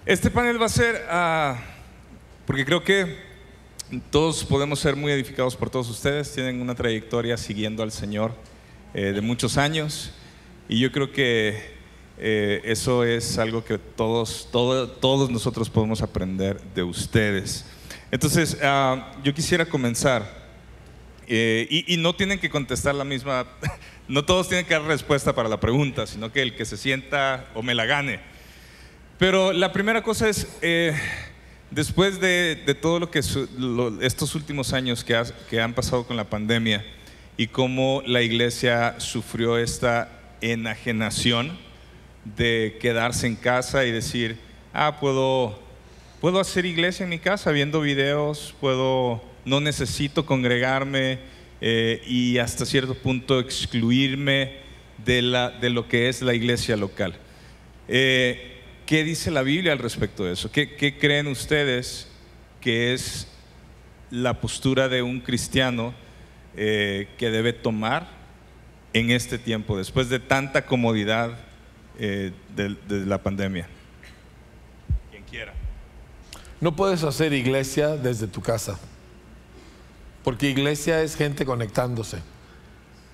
Este panel va a ser, porque creo que todos podemos ser muy edificados por todos ustedes, tienen una trayectoria siguiendo al Señor de muchos años, y yo creo que eso es algo que todos nosotros podemos aprender de ustedes. Entonces, yo quisiera comenzar, y no tienen que contestar la misma, no todos tienen que dar respuesta para la pregunta, sino que el que se sienta o me la gane. Pero la primera cosa es, después de todo lo que estos últimos años que han pasado con la pandemia y cómo la iglesia sufrió esta enajenación de quedarse en casa y decir, puedo hacer iglesia en mi casa viendo videos, no necesito congregarme y hasta cierto punto excluirme de lo que es la iglesia local. ¿Qué dice la Biblia al respecto de eso? ¿Qué creen ustedes que es la postura de un cristiano que debe tomar en este tiempo, después de tanta comodidad de la pandemia? Quien quiera. No puedes hacer iglesia desde tu casa, porque iglesia es gente conectándose.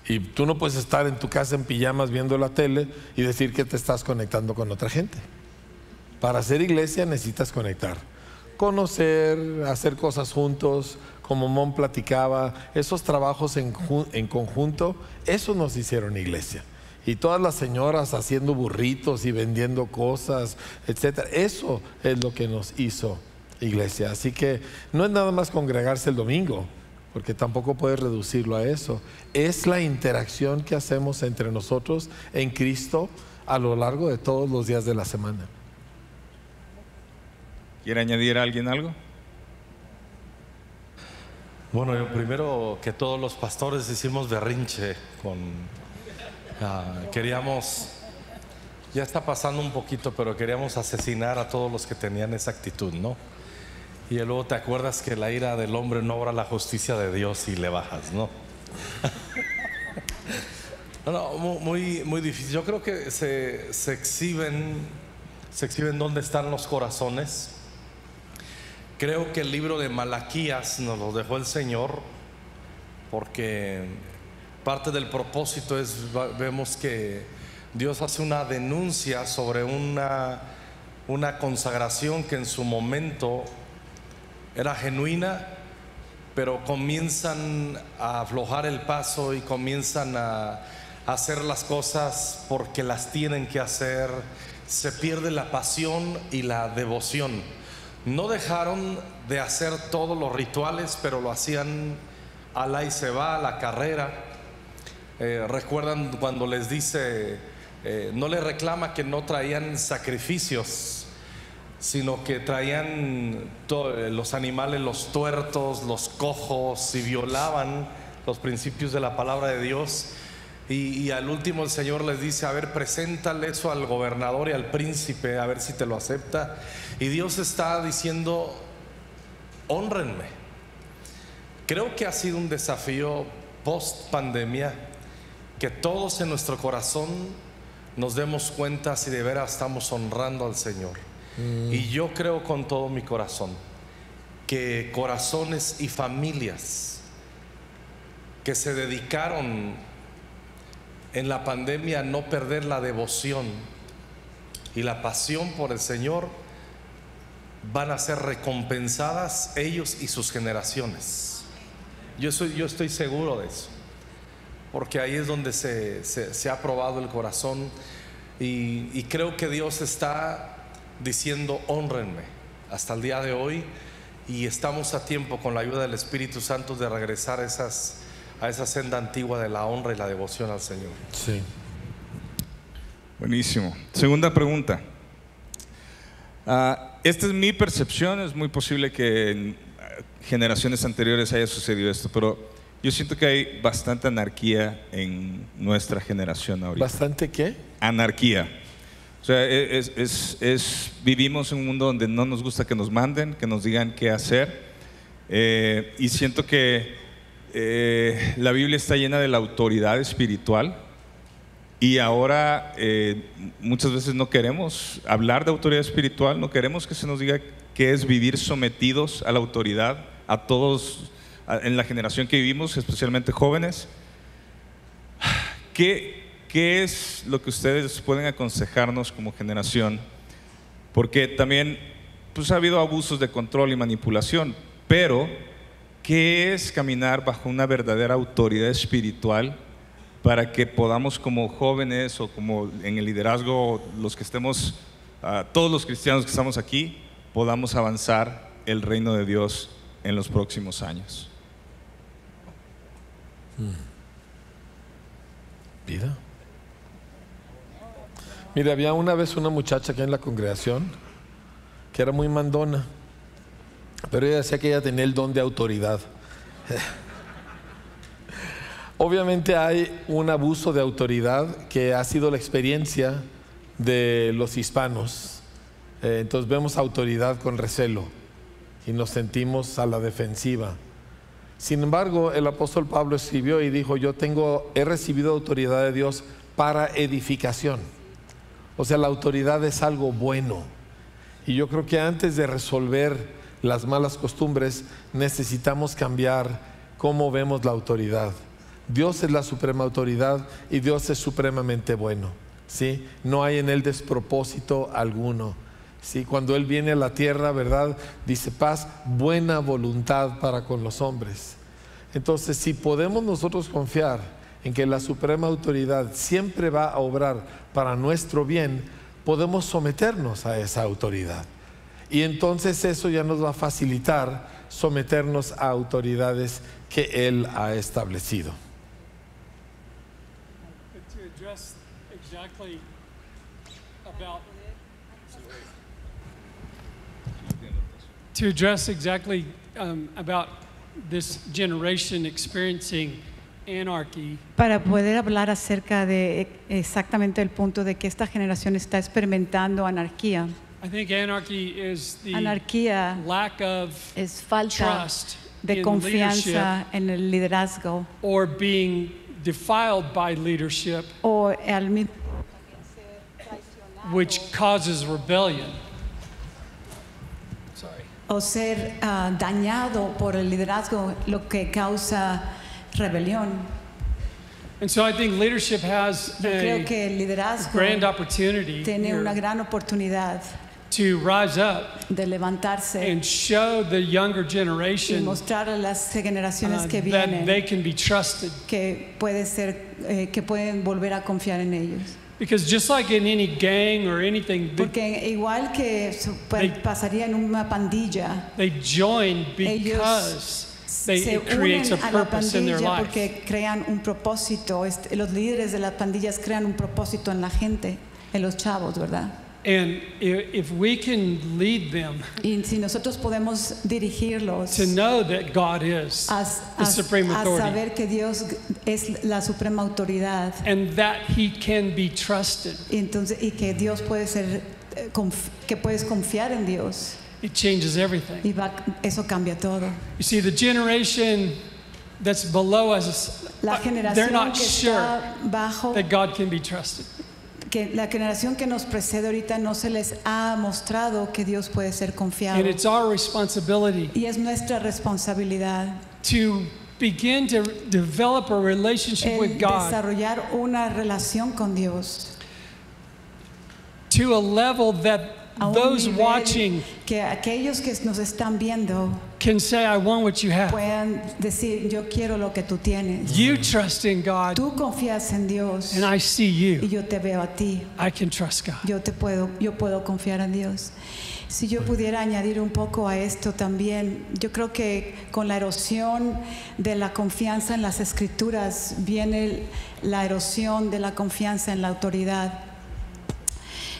Y tú no puedes estar en tu casa en pijamas viendo la tele y decir que te estás conectando con otra gente. Para hacer iglesia necesitas conectar, conocer, hacer cosas juntos, como Mon platicaba, esos trabajos en conjunto, eso nos hicieron iglesia. Y todas las señoras haciendo burritos y vendiendo cosas, etcétera, eso es lo que nos hizo iglesia. Así que no es nada más congregarse el domingo, porque tampoco puedes reducirlo a eso. Es la interacción que hacemos entre nosotros en Cristo a lo largo de todos los días de la semana. ¿Quiere añadir a alguien algo? Bueno, yo primero que todos los pastores hicimos berrinche queríamos, ya está pasando un poquito, pero queríamos asesinar a todos los que tenían esa actitud, ¿no? Y luego te acuerdas que la ira del hombre no obra la justicia de Dios y le bajas, ¿no? No, muy difícil. Yo creo que se exhiben dónde están los corazones. Creo que el libro de Malaquías nos lo dejó el Señor, porque parte del propósito vemos que Dios hace una denuncia sobre una consagración que en su momento era genuina, pero comienzan a aflojar el paso y comienzan a hacer las cosas porque las tienen que hacer. Se pierde la pasión y la devoción. No dejaron de hacer todos los rituales, pero lo hacían a la y se va, a la carrera. Recuerdan cuando les dice, no le reclama que no traían sacrificios, sino que traían los animales, los tuertos, los cojos, y violaban los principios de la palabra de Dios. Y al último el Señor les dice, a ver, preséntale eso al gobernador y al príncipe, a ver si te lo acepta. Y Dios está diciendo, hónrenme. Creo que ha sido un desafío post pandemia, que todos en nuestro corazón nos demos cuenta si de veras estamos honrando al Señor. Y yo creo con todo mi corazón que corazones y familias que se dedicaron en la pandemia a no perder la devoción y la pasión por el Señor van a ser recompensadas, ellos y sus generaciones. Yo estoy seguro de eso, porque ahí es donde se ha probado el corazón, y creo que Dios está diciendo, hónrenme hasta el día de hoy, y estamos a tiempo con la ayuda del Espíritu Santo de regresar a esa senda antigua de la honra y la devoción al Señor. Sí. Buenísimo. Segunda pregunta. Esta es mi percepción, es muy posible que en generaciones anteriores haya sucedido esto, pero yo siento que hay bastante anarquía en nuestra generación ahorita. ¿Bastante qué? Anarquía. O sea, vivimos en un mundo donde no nos gusta que nos manden, que nos digan qué hacer, y siento que la Biblia está llena de la autoridad espiritual, Y ahora muchas veces no queremos hablar de autoridad espiritual, no queremos que se nos diga qué es vivir sometidos a la autoridad, a todos en la generación que vivimos, especialmente jóvenes. ¿Qué es lo que ustedes pueden aconsejarnos como generación? Porque también pues, ha habido abusos de control y manipulación, pero ¿qué es caminar bajo una verdadera autoridad espiritual para que podamos como jóvenes o como en el liderazgo, los que estemos, todos los cristianos que estamos aquí, podamos avanzar el reino de Dios en los próximos años? Vida. Mira, había una vez una muchacha aquí en la congregación que era muy mandona, pero ella decía que ella tenía el don de autoridad. Obviamente hay un abuso de autoridad que ha sido la experiencia de los hispanos. Entonces vemos autoridad con recelo y nos sentimos a la defensiva. Sin embargo, el apóstol Pablo escribió y dijo: he recibido autoridad de Dios para edificación. O sea, la autoridad es algo bueno. Y yo creo que antes de resolver las malas costumbres, necesitamos cambiar cómo vemos la autoridad. Dios es la suprema autoridad y Dios es supremamente bueno, ¿sí? No hay en Él despropósito alguno, ¿sí? Cuando Él viene a la tierra, ¿verdad? Dice paz, buena voluntad para con los hombres. Entonces, si podemos nosotros confiar en que la suprema autoridad siempre va a obrar para nuestro bien, podemos someternos a esa autoridad. Y entonces eso ya nos va a facilitar someternos a autoridades que Él ha establecido. To address exactly about this generation experiencing anarchy. Para poder hablar acerca de exactamente el punto de que esta generación está experimentando anarquía. I think anarchy is the Anarquía lack of es falta trust de in confianza leadership en el liderazgo, or being defiled by leadership, o al mismo which causes rebellion. o ser dañado por el liderazgo, lo que causa rebelión. And so I think leadership has Yo creo a que el liderazgo grand opportunity tiene una here gran oportunidad to rise up de levantarse and show the younger y generation mostrar a las generaciones que that vienen they can be trusted. que puede ser que pueden volver a confiar en ellos. Because just like in any gang or anything, Porque igual que pasaría en una pandilla, they join because se it creates unen a a la purpose in their pandilla life. porque crean un propósito. Los líderes de las pandillas crean un propósito en la gente, en los chavos, ¿verdad? And if we can lead them Y si nosotros podemos dirigirlos to know that God is the supreme a authority saber que Dios es la suprema autoridad, and that He can be trusted, y que Dios puede ser, que puedes confiar en Dios, it changes everything. y eso cambia todo. You see, the generation that's below us, La they're generación not que sure está bajo, that God can be trusted. que la generación que nos precede ahorita no se les ha mostrado que Dios puede ser confiado. And it's our responsibility Y es nuestra responsabilidad to begin to develop a relationship el with God desarrollar una relación con Dios to a level that a un those nivel watching que aquellos que nos están viendo can say, I want what you have. puedan decir, yo quiero lo que tú tienes. You trust in God, Tú confías en Dios and I see y you. yo te veo a ti. I can trust God. Yo puedo confiar en Dios. Si yo pudiera añadir un poco a esto también, yo creo que con la erosión de la confianza en las Escrituras viene la erosión de la confianza en la autoridad.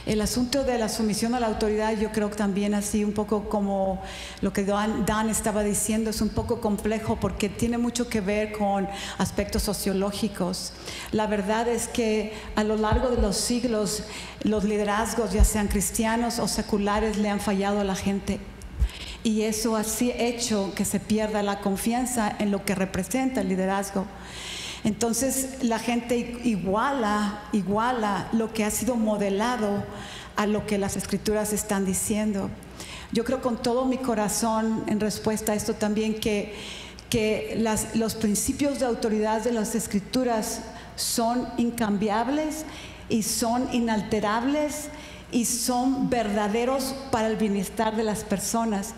El asunto de la sumisión a la autoridad, yo creo que también así un poco como lo que Dan estaba diciendo, es un poco complejo porque tiene mucho que ver con aspectos sociológicos. La verdad es que a lo largo de los siglos los liderazgos, ya sean cristianos o seculares, le han fallado a la gente. Y eso ha hecho que se pierda la confianza en lo que representa el liderazgo. Entonces la gente iguala lo que ha sido modelado a lo que las escrituras están diciendo. Yo creo con todo mi corazón, en respuesta a esto también, que los principios de autoridad de las escrituras son incambiables y son inalterables y son verdaderos para el bienestar de las personas.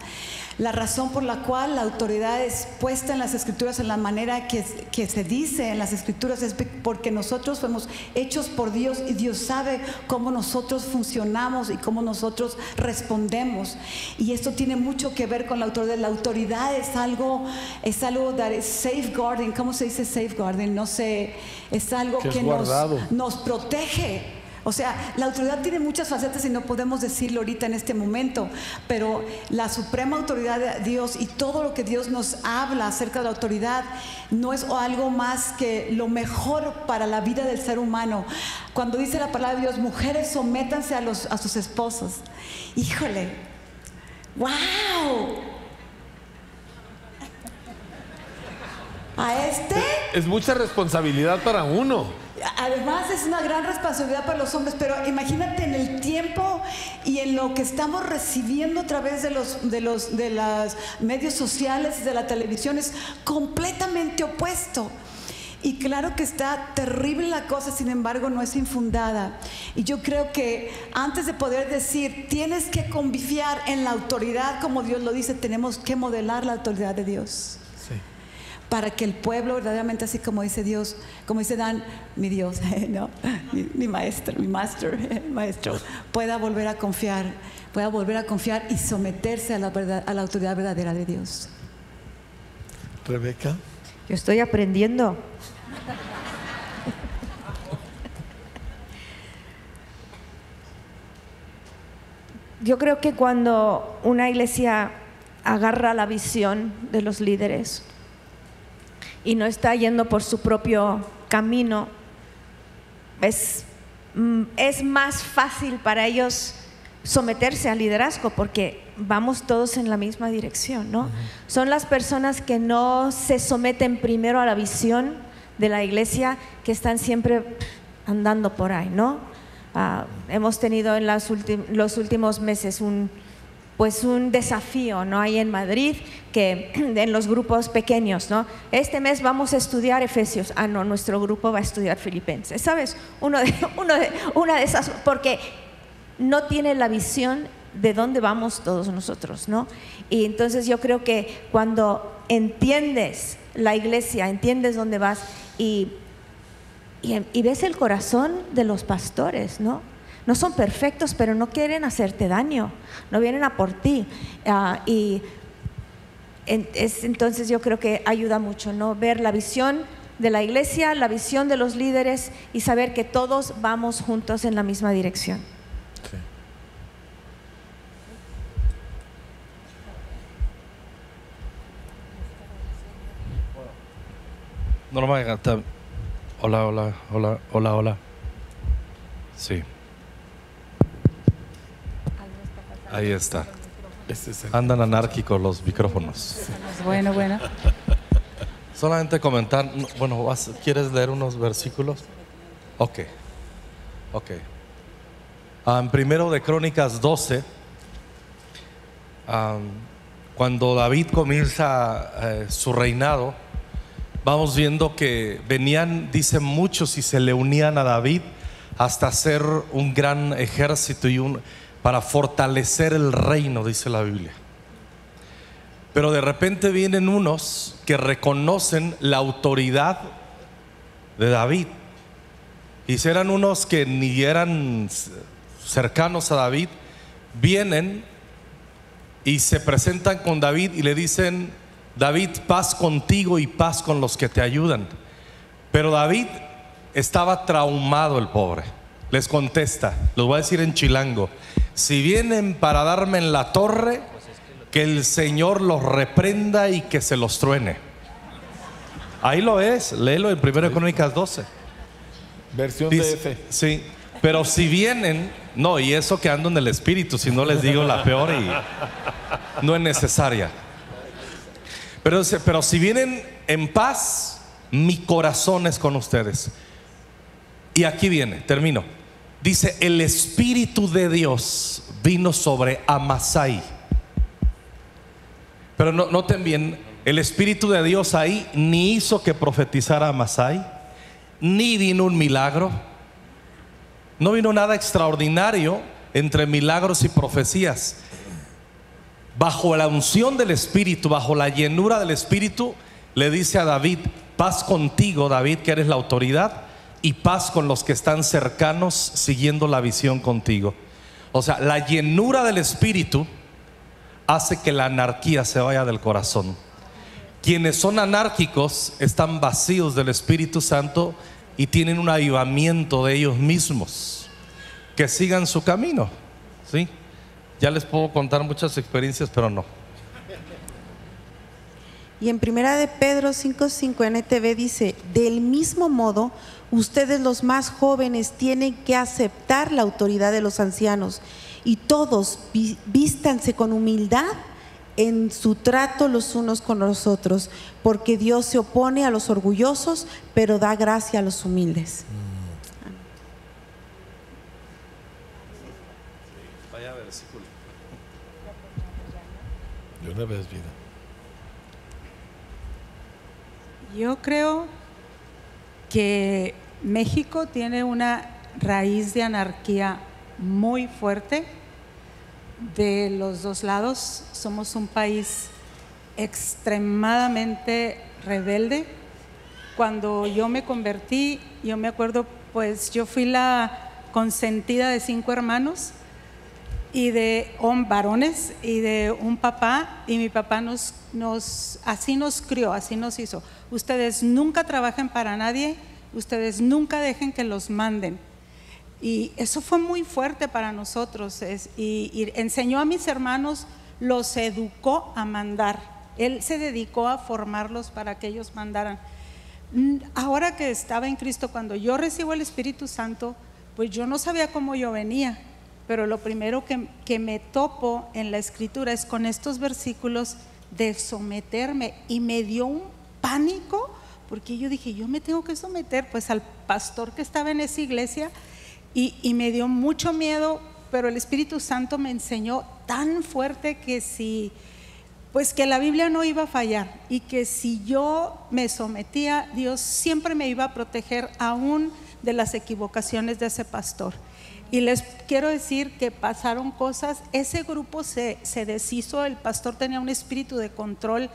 La razón por la cual la autoridad es puesta en las escrituras en la manera que se dice en las escrituras es porque nosotros fuimos hechos por Dios y Dios sabe cómo nosotros funcionamos y cómo nosotros respondemos, y esto tiene mucho que ver con la autoridad. La autoridad es algo that is safeguarding. ¿Cómo se dice safeguarding? No sé, es algo que nos protege. O sea, la autoridad tiene muchas facetas y no podemos decirlo ahorita en este momento, pero la suprema autoridad de Dios y todo lo que Dios nos habla acerca de la autoridad no es algo más que lo mejor para la vida del ser humano. Cuando dice la palabra de Dios, mujeres, sométanse a sus esposos. Híjole, wow. Es mucha responsabilidad para uno. Además es una gran responsabilidad para los hombres, pero imagínate en el tiempo y en lo que estamos recibiendo a través de los medios sociales, de la televisión, es completamente opuesto. Y claro que está terrible la cosa, sin embargo no es infundada. Y yo creo que antes de poder decir tienes que confiar en la autoridad como Dios lo dice, tenemos que modelar la autoridad de Dios. Para que el pueblo verdaderamente, así como dice Dios, como dice Dan, mi Dios, ¿no? mi maestro, pueda volver a confiar y someterse a la autoridad verdadera de Dios. Rebeca. Yo estoy aprendiendo. Yo creo que cuando una iglesia agarra la visión de los líderes y no está yendo por su propio camino, es más fácil para ellos someterse al liderazgo porque vamos todos en la misma dirección, ¿no? Son las personas que no se someten primero a la visión de la iglesia que están siempre andando por ahí, ¿no? Hemos tenido en los últimos meses un desafío, ¿no? Ahí en Madrid, que en los grupos pequeños, ¿no? Este mes vamos a estudiar Efesios. No, nuestro grupo va a estudiar Filipenses, ¿sabes? Una de esas, porque no tiene la visión de dónde vamos todos nosotros, ¿no? Y entonces yo creo que cuando entiendes la iglesia, entiendes dónde vas y ves el corazón de los pastores, ¿no? No son perfectos, pero no quieren hacerte daño, no vienen a por ti. Entonces yo creo que ayuda mucho, ¿no? Ver la visión de la iglesia, la visión de los líderes y saber que todos vamos juntos en la misma dirección. Sí. Norma, hola. Sí. Ahí está. Andan anárquicos los micrófonos. Bueno. Solamente comentar, bueno, ¿quieres leer unos versículos? Ok. En primero de Crónicas 12, cuando David comienza su reinado, vamos viendo que venían, dicen muchos, y se le unían a David hasta hacer un gran ejército para fortalecer el reino, dice la Biblia. Pero de repente vienen unos que reconocen la autoridad de David, y si eran unos que ni eran cercanos a David, vienen y se presentan con David y le dicen: David, paz contigo y paz con los que te ayudan. Pero David estaba traumado, el pobre. Les contesta, los voy a decir en chilango: si vienen para darme en la torre, que el Señor los reprenda y que se los truene. Ahí lo es, léelo en 1 Crónicas 12. Versión Dice, DF. Sí, pero si vienen, no, y eso que ando en el espíritu, si no les digo la peor y no es necesaria. Pero si vienen en paz, mi corazón es con ustedes. Y aquí viene, termino. Dice, el Espíritu de Dios vino sobre Amasai. Pero noten bien, el Espíritu de Dios ahí ni hizo que profetizara Amasai, ni vino un milagro. No vino nada extraordinario entre milagros y profecías. Bajo la unción del Espíritu, bajo la llenura del Espíritu, le dice a David: paz contigo, David, que eres la autoridad, y paz con los que están cercanos siguiendo la visión contigo. O sea, la llenura del Espíritu hace que la anarquía se vaya del corazón. Quienes son anárquicos están vacíos del Espíritu Santo y tienen un avivamiento de ellos mismos. Que sigan su camino, ¿sí? Ya les puedo contar muchas experiencias, pero no. Y en primera de Pedro 5:5 NTV dice: del mismo modo, ustedes los más jóvenes tienen que aceptar la autoridad de los ancianos, y todos vístanse con humildad en su trato los unos con los otros, porque Dios se opone a los orgullosos, pero da gracia a los humildes. Vaya versículo. De una vez, vida. Yo creo que México tiene una raíz de anarquía muy fuerte de los dos lados. Somos un país extremadamente rebelde. Cuando yo me convertí, yo me acuerdo, pues yo fui la consentida de 5 hermanos y de varones y de un papá, y mi papá así nos crió, así nos hizo. Ustedes nunca trabajen para nadie, ustedes nunca dejen que los manden. Y eso fue muy fuerte para nosotros, y enseñó a mis hermanos, los educó a mandar. Él se dedicó a formarlos para que ellos mandaran. Ahora que estaba en Cristo, cuando yo recibo el Espíritu Santo, pues yo no sabía cómo yo venía, pero lo primero que me topo en la Escritura es con estos versículos de someterme, y me dio un pánico, porque yo dije, yo me tengo que someter pues al pastor que estaba en esa iglesia, y me dio mucho miedo, pero el Espíritu Santo me enseñó tan fuerte que pues que la Biblia no iba a fallar, y que si yo me sometía, Dios siempre me iba a proteger aún de las equivocaciones de ese pastor. Y les quiero decir que pasaron cosas. Ese grupo se deshizo, el pastor tenía un espíritu de control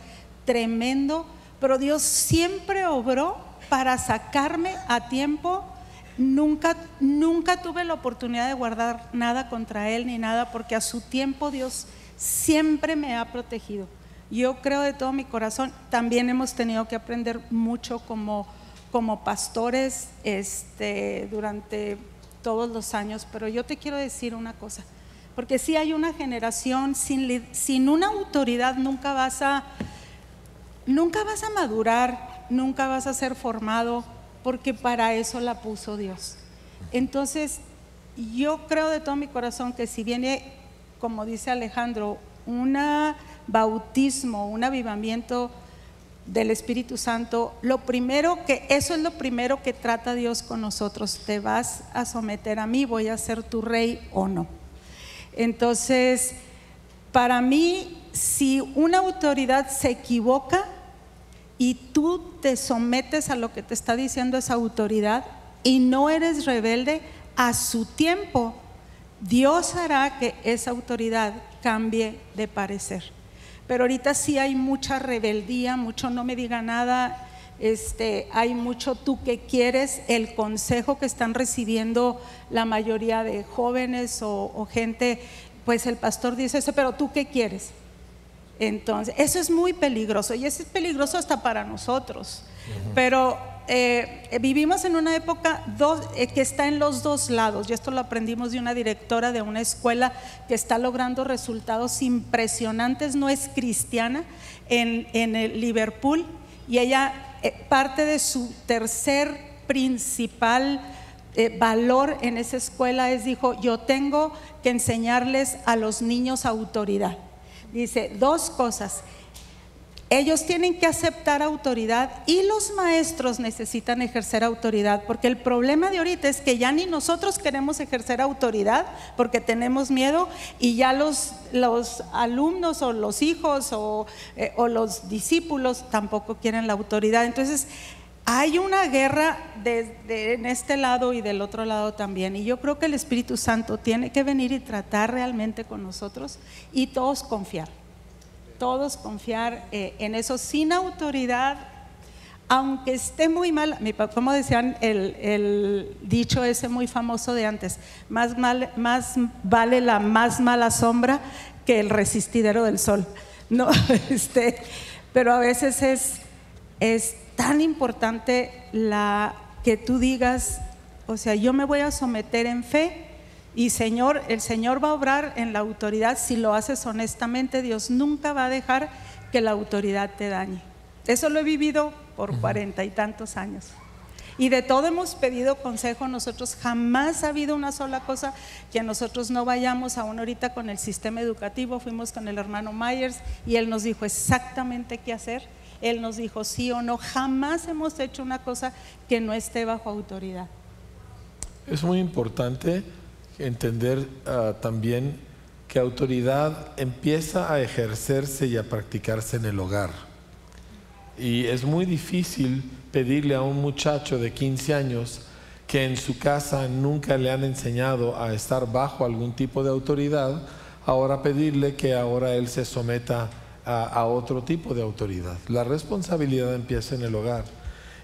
tremendo, pero Dios siempre obró para sacarme a tiempo. Nunca tuve la oportunidad de guardar nada contra él ni nada, porque a su tiempo Dios siempre me ha protegido. Yo creo de todo mi corazón. También hemos tenido que aprender mucho como pastores durante todos los años, pero yo te quiero decir una cosa, porque si hay una generación sin una autoridad, nunca vas a madurar, nunca vas a ser formado, porque para eso la puso Dios. Entonces yo creo de todo mi corazón que si viene, como dice Alejandro, un bautismo, un avivamiento del Espíritu Santo, eso es lo primero que trata Dios con nosotros: te vas a someter a mí, voy a ser tu rey o no. Entonces, para mí, si una autoridad se equivoca y tú te sometes a lo que te está diciendo esa autoridad y no eres rebelde, a su tiempo Dios hará que esa autoridad cambie de parecer. Pero ahorita sí hay mucha rebeldía, mucho no me diga nada, hay mucho tú qué quieres. El consejo que están recibiendo la mayoría de jóvenes o gente, pues el pastor dice eso, pero tú qué quieres. Entonces eso es muy peligroso, y eso es peligroso hasta para nosotros. Pero vivimos en una época que está en los dos lados, y esto lo aprendimos de una directora de una escuela que está logrando resultados impresionantes. No es cristiana, en el Liverpool, y ella parte de su tercer principal valor en esa escuela dijo: yo tengo que enseñarles a los niños autoridad. Dice 2 cosas: ellos tienen que aceptar autoridad y los maestros necesitan ejercer autoridad, porque el problema de ahorita es que ya ni nosotros queremos ejercer autoridad porque tenemos miedo, y ya los alumnos o los hijos o los discípulos tampoco quieren la autoridad. Entonces hay una guerra en este lado y del otro lado también, y yo creo que el Espíritu Santo tiene que venir y tratar realmente con nosotros y todos confiar en eso, sin autoridad, aunque esté muy mal. Como decían el dicho ese muy famoso de antes, más vale la más mala sombra que el resistidero del sol, ¿no? Pero a veces es tan importante que tú digas, o sea, yo me voy a someter en fe, y el Señor va a obrar en la autoridad si lo haces honestamente. Dios nunca va a dejar que la autoridad te dañe. Eso lo he vivido por 40 y tantos años. Y de todo hemos pedido consejo nosotros. Jamás ha habido una sola cosa que nosotros no vayamos. Aún ahorita con el sistema educativo fuimos con el hermano Myers y él nos dijo exactamente qué hacer. Él nos dijo sí o no. Jamás hemos hecho una cosa que no esté bajo autoridad. Es muy importante entender también que autoridad empieza a ejercerse y a practicarse en el hogar. Y es muy difícil pedirle a un muchacho de 15 años que en su casa nunca le han enseñado a estar bajo algún tipo de autoridad, ahora pedirle que ahora él se someta a otro tipo de autoridad. La responsabilidad empieza en el hogar.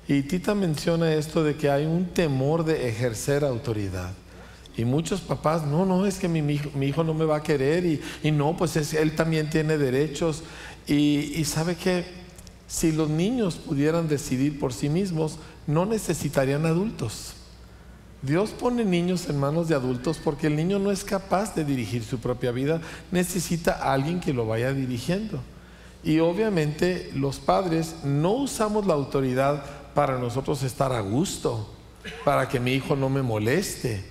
Y Tita menciona esto de que hay un temor de ejercer autoridad. Y muchos papás, no, es que mi hijo no me va a querer, y no, pues él también tiene derechos. Y sabe que si los niños pudieran decidir por sí mismos, no necesitarían adultos. Dios pone niños en manos de adultos porque el niño no es capaz de dirigir su propia vida, necesita a alguien que lo vaya dirigiendo. Y obviamente los padres no usamos la autoridad para nosotros estar a gusto, para que mi hijo no me moleste.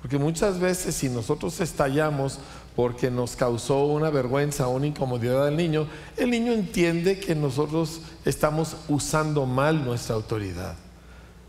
Porque muchas veces si nosotros estallamos porque nos causó una vergüenza o una incomodidad al niño, el niño entiende que nosotros estamos usando mal nuestra autoridad.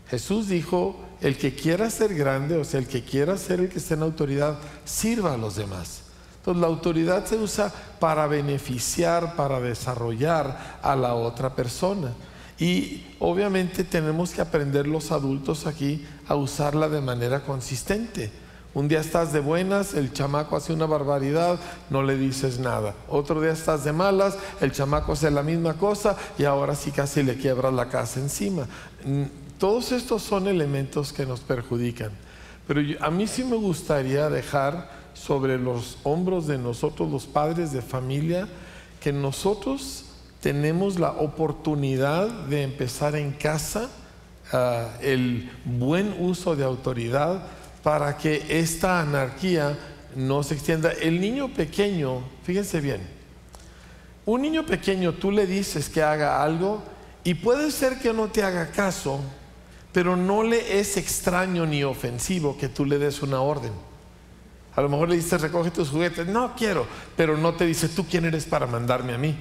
Jesús dijo, el que quiera ser grande, o sea, el que quiera ser el que esté en autoridad, sirva a los demás. Entonces la autoridad se usa para beneficiar, para desarrollar a la otra persona. Y obviamente tenemos que aprender los adultos aquí a usarla de manera consistente. Un día estás de buenas, el chamaco hace una barbaridad, no le dices nada. Otro día estás de malas, el chamaco hace la misma cosa y ahora sí casi le quiebras la casa encima. Todos estos son elementos que nos perjudican. Pero a mí sí me gustaría dejar sobre los hombros de nosotros, los padres de familia, que nosotros tenemos la oportunidad de empezar en casa el buen uso de autoridad para que esta anarquía no se extienda. El niño pequeño, fíjense bien, un niño pequeño tú le dices que haga algo y puede ser que no te haga caso, pero no le es extraño ni ofensivo que tú le des una orden. A lo mejor le dices recoge tus juguetes, no quiero, pero no te dice tú quién eres para mandarme a mí.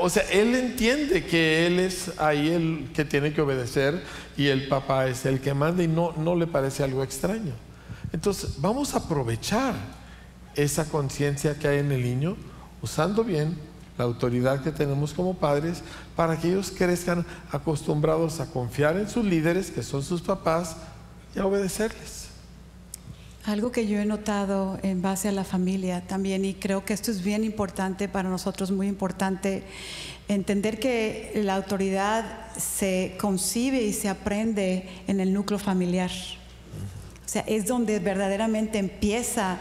O sea, él entiende que él es ahí el que tiene que obedecer y el papá es el que manda y no le parece algo extraño. Entonces vamos a aprovechar esa conciencia que hay en el niño, usando bien la autoridad que tenemos como padres, para que ellos crezcan acostumbrados a confiar en sus líderes, que son sus papás, y a obedecerles. Algo que yo he notado en base a la familia también, y creo que esto es bien importante para nosotros, muy importante, entender que la autoridad se concibe y se aprende en el núcleo familiar. O sea, es donde verdaderamente empieza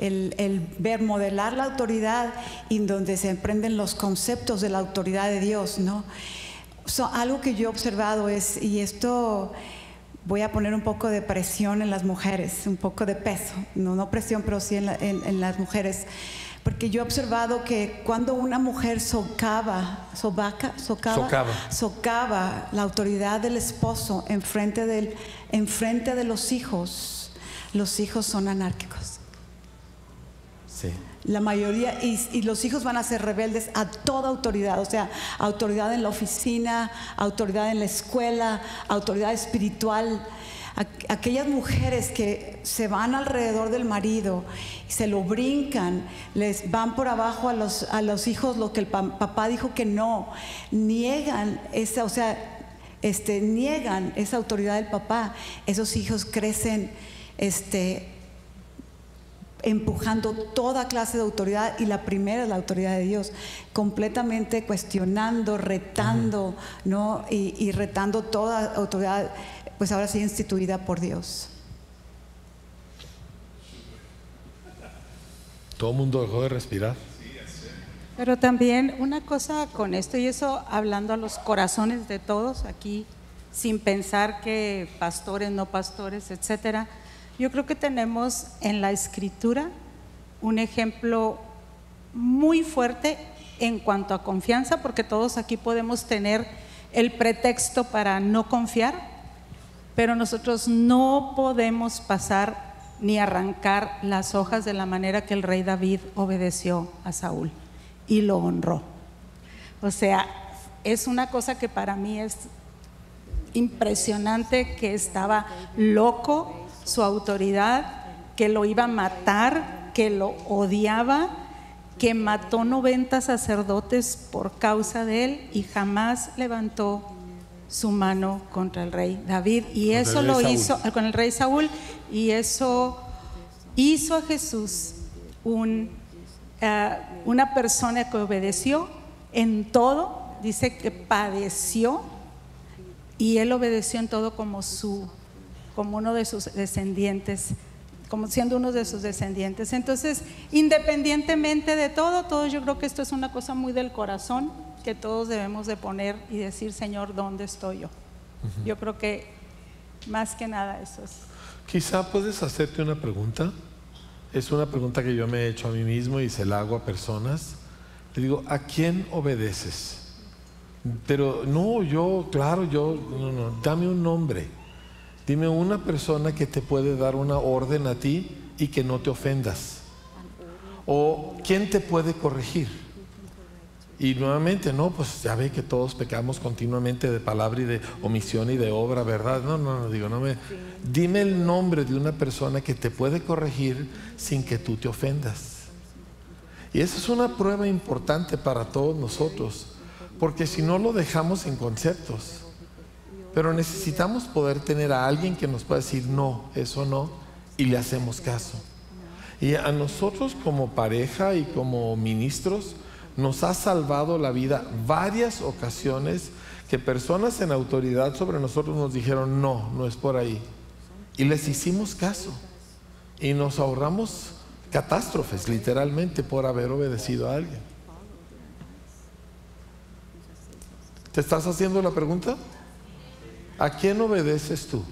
el ver, modelar la autoridad, y donde se aprenden los conceptos de la autoridad de Dios, ¿no? Algo que yo he observado es, y esto voy a poner un poco de presión en las mujeres, un poco de peso, no presión, pero sí en las mujeres, porque yo he observado que cuando una mujer socava la autoridad del esposo en frente de los hijos son anárquicos. Sí. La mayoría, y los hijos van a ser rebeldes a toda autoridad, o sea, autoridad en la oficina, autoridad en la escuela, autoridad espiritual. Aquellas mujeres que se van alrededor del marido, se lo brincan, les van por abajo a los hijos lo que el papá dijo que no, niegan esa, o sea, niegan esa autoridad del papá. Esos hijos crecen empujando toda clase de autoridad, y la primera es la autoridad de Dios, completamente cuestionando, retando, ¿no? Y retando toda autoridad, pues ahora sí instituida por Dios. Todo el mundo dejó de respirar. Pero también una cosa con esto, y eso hablando a los corazones de todos aquí, sin pensar que pastores, no pastores, etcétera. Yo creo que tenemos en la Escritura un ejemplo muy fuerte en cuanto a confianza, porque todos aquí podemos tener el pretexto para no confiar, pero nosotros no podemos pasar ni arrancar las hojas de la manera que el rey David obedeció a Saúl y lo honró. O sea, es una cosa que para mí es impresionante, que estaba loco su autoridad, que lo iba a matar, que lo odiaba, que mató 90 sacerdotes por causa de él y jamás levantó su mano contra el rey David, y eso lo hizo con el rey Saúl, y eso hizo a Jesús una persona que obedeció en todo. Dice que padeció y él obedeció en todo como uno de sus descendientes, como siendo uno de sus descendientes. Entonces, independientemente de todo, yo creo que esto es una cosa muy del corazón que todos debemos de poner y decir: Señor, ¿dónde estoy yo? Yo creo que más que nada eso es. Quizá puedes hacerte una pregunta. Es una pregunta que yo me he hecho a mí mismo y se la hago a personas. Le digo: ¿a quién obedeces? Pero no, no, dame un nombre. Dime una persona que te puede dar una orden a ti y que no te ofendas. O ¿quién te puede corregir? Y nuevamente, no, pues ya ve que todos pecamos continuamente de palabra y de omisión y de obra, ¿verdad? Dime el nombre de una persona que te puede corregir sin que tú te ofendas. Y esa es una prueba importante para todos nosotros, porque si no lo dejamos en conceptos. Pero necesitamos poder tener a alguien que nos pueda decir: no, eso no, y le hacemos caso. Y a nosotros como pareja y como ministros nos ha salvado la vida varias ocasiones que personas en autoridad sobre nosotros nos dijeron: no, no es por ahí, y les hicimos caso y nos ahorramos catástrofes literalmente por haber obedecido a alguien. ¿Te estás haciendo la pregunta? ¿A quién obedeces tú?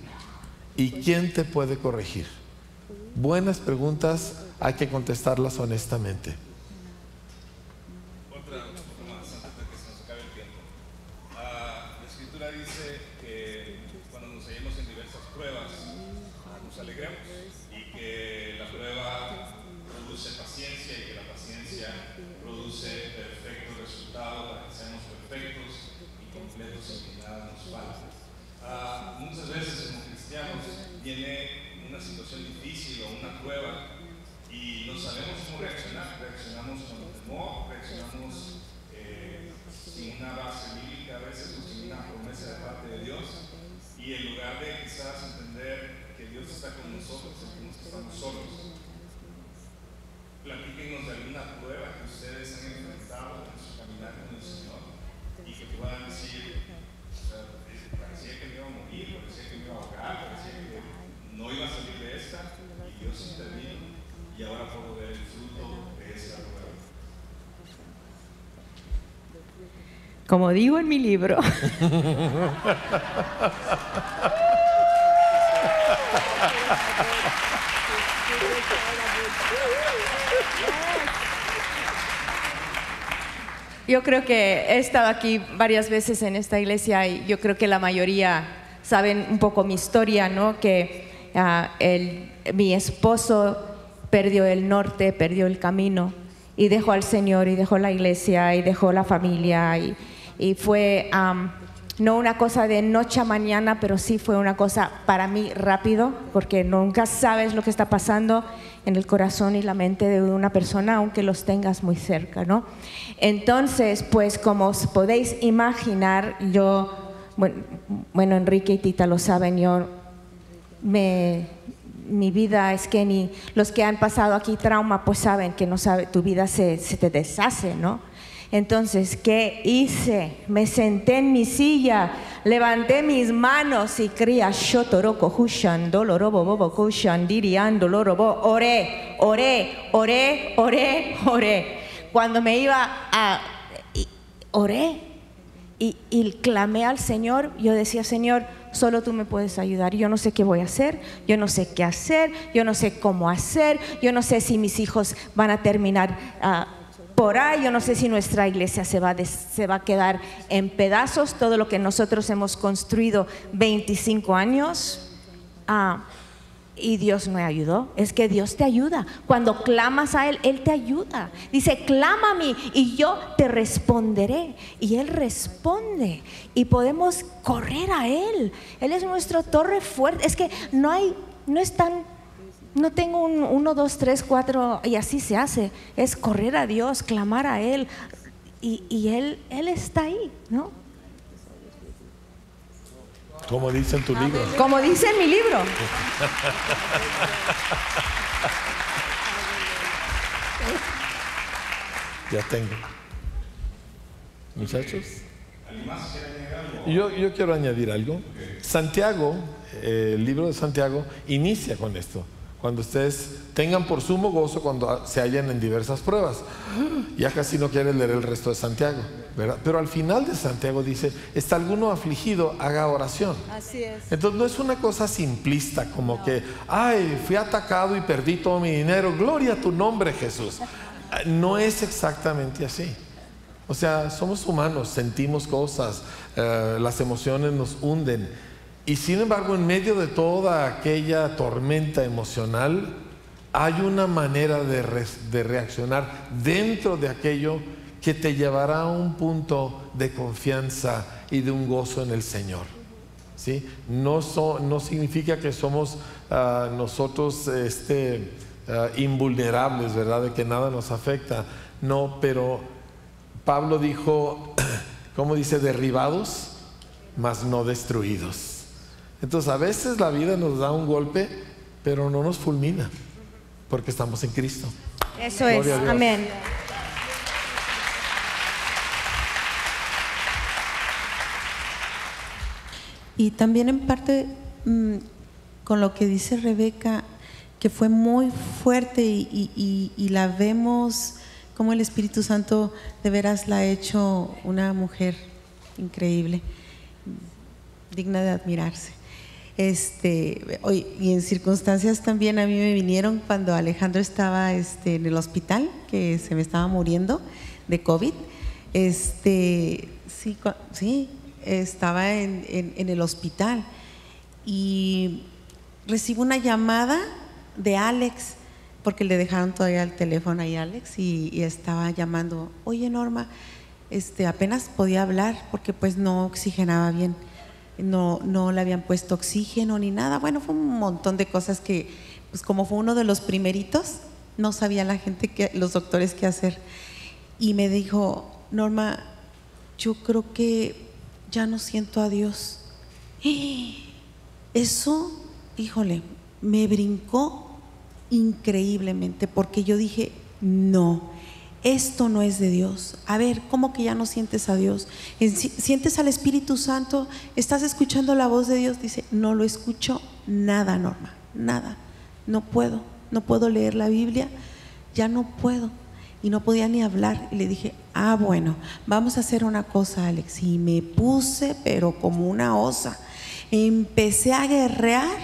¿Y quién te puede corregir? Buenas preguntas, hay que contestarlas honestamente. Otra más antes de que se nos acabe el tiempo. La Escritura dice que cuando nos hallemos en diversas pruebas, nos alegremos, y que la prueba produce paciencia, y que la paciencia produce perfecto resultado para que seamos perfectos y completos sin que nada nos falte. Muchas veces como cristianos viene una situación difícil o una prueba y no sabemos cómo reaccionar. Reaccionamos con temor, reaccionamos sin una base bíblica a veces, o sin una promesa de parte de Dios, y en lugar de quizás entender que Dios está con nosotros, sentimos que estamos solos. Platíquenos de alguna prueba que ustedes han enfrentado en su caminar con el Señor y que puedan decir: parecía que me iba a morir, parecía que me iba a ahogar, parecía que no iba a salir de esta, y Dios intervino, y ahora puedo ver el fruto de esa prueba. Como digo en mi libro, yo creo que he estado aquí varias veces en esta iglesia y yo creo que la mayoría saben un poco mi historia, ¿no? Que mi esposo perdió el norte, perdió el camino y dejó al Señor y dejó la iglesia y dejó la familia y fue no una cosa de noche a mañana, pero sí fue una cosa para mí rápido, porque nunca sabes lo que está pasando en el corazón y la mente de una persona, aunque los tengas muy cerca, ¿no? Entonces, pues como os podéis imaginar, yo, bueno, Enrique y Tita lo saben, mi vida es que ni los que han pasado aquí trauma, pues saben que no sabe, tu vida se te deshace, ¿no? Entonces, ¿qué hice? Me senté en mi silla, levanté mis manos y cría Shotoroko Hushan, Dolorobo Bobo Hushan, Dirian, Dolorobo, oré. Cuando me iba oré y clamé al Señor, yo decía, Señor, solo tú me puedes ayudar, yo no sé qué voy a hacer, yo no sé qué hacer, yo no sé cómo hacer, yo no sé si mis hijos van a terminar por ahí, yo no sé si nuestra iglesia se va a quedar en pedazos, todo lo que nosotros hemos construido 25 años, y Dios me ayudó. Es que Dios te ayuda, cuando clamas a Él, Él te ayuda. Dice, clama a mí y yo te responderé, y Él responde, y podemos correr a Él. Él es nuestro torre fuerte. Es que no tengo un 1, 2, 3, 4 y así se hace. Es correr a Dios, clamar a Él y Él está ahí, ¿no? Como dice en tu libro. Como dice en mi libro. Ya tengo. Muchachos. Yo quiero añadir algo. Santiago, el libro de Santiago inicia con esto. Cuando ustedes tengan por sumo gozo cuando se hallan en diversas pruebas. Ya casi no quieres leer el resto de Santiago, ¿verdad? Pero al final de Santiago dice, ¿está alguno afligido? Haga oración. Así es. Entonces no es una cosa simplista como que, ay, fui atacado y perdí todo mi dinero, gloria a tu nombre, Jesús. No es exactamente así. O sea, somos humanos, sentimos cosas, las emociones nos hunden. Y sin embargo, en medio de toda aquella tormenta emocional, hay una manera de reaccionar dentro de aquello que te llevará a un punto de confianza y de un gozo en el Señor. ¿Sí? No significa que somos nosotros invulnerables, ¿verdad? De que nada nos afecta. No, pero Pablo dijo, ¿cómo dice? Derribados, mas no destruidos. Entonces a veces la vida nos da un golpe, pero no nos fulmina, porque estamos en Cristo. Eso es, amén. Y también en parte con lo que dice Rebeca, que fue muy fuerte y la vemos como el Espíritu Santo de veras la ha hecho una mujer increíble, digna de admirarse. Y en circunstancias también a mí me vinieron cuando Alejandro estaba en el hospital, que se me estaba muriendo de COVID. Sí, estaba en el hospital y recibo una llamada de Alex, porque le dejaron todavía el teléfono ahí a Alex y estaba llamando, oye Norma, apenas podía hablar porque pues no oxigenaba bien. No le habían puesto oxígeno ni nada. Bueno, fue un montón de cosas que, pues como fue uno de los primeritos, no sabía la gente, los doctores qué hacer. Y me dijo, Norma, yo creo que ya no siento a Dios. Eso, híjole, me brincó increíblemente, porque yo dije, no, esto no es de Dios. A ver, ¿cómo que ya no sientes a Dios? ¿Sientes al Espíritu Santo? ¿Estás escuchando la voz de Dios? Dice, no lo escucho nada, Norma, nada. No puedo leer la Biblia, ya no puedo. Y no podía ni hablar. Y le dije, bueno, vamos a hacer una cosa, Alex. Y me puse, pero como una osa. Empecé a guerrear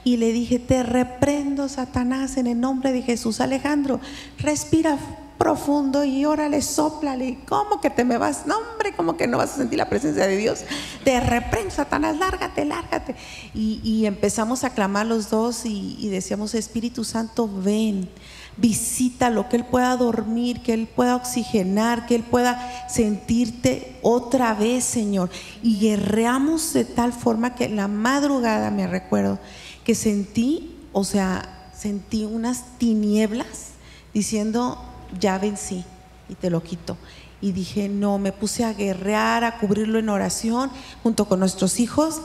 y le dije, te reprendo, Satanás, en el nombre de Jesús. Alejandro, respira profundo y órale, sóplale. ¿Cómo que te me vas? No, hombre, ¿cómo que no vas a sentir la presencia de Dios? Te reprendo, Satanás, lárgate, lárgate. Y empezamos a clamar los dos y decíamos: Espíritu Santo, ven, visítalo, que Él pueda dormir, que Él pueda oxigenar, que Él pueda sentirte otra vez, Señor. Y guerreamos de tal forma que en la madrugada, me recuerdo, que sentí unas tinieblas diciendo: ya vencí y te lo quito. Y dije: no, me puse a guerrear, a cubrirlo en oración junto con nuestros hijos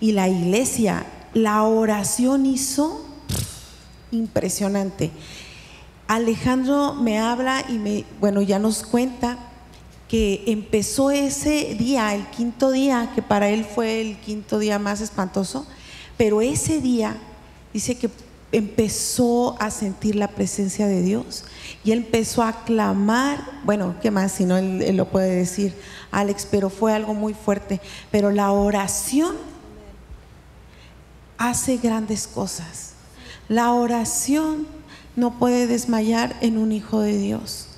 y la iglesia. La oración hizo impresionante. Alejandro me habla y ya nos cuenta que empezó ese día, el quinto día, que para él fue el quinto día más espantoso, pero ese día dice que empezó a sentir la presencia de Dios y él empezó a clamar. Bueno, ¿qué más? Si no, él lo puede decir, Alex, pero fue algo muy fuerte. Pero la oración hace grandes cosas. La oración no puede desmayar en un hijo de Dios.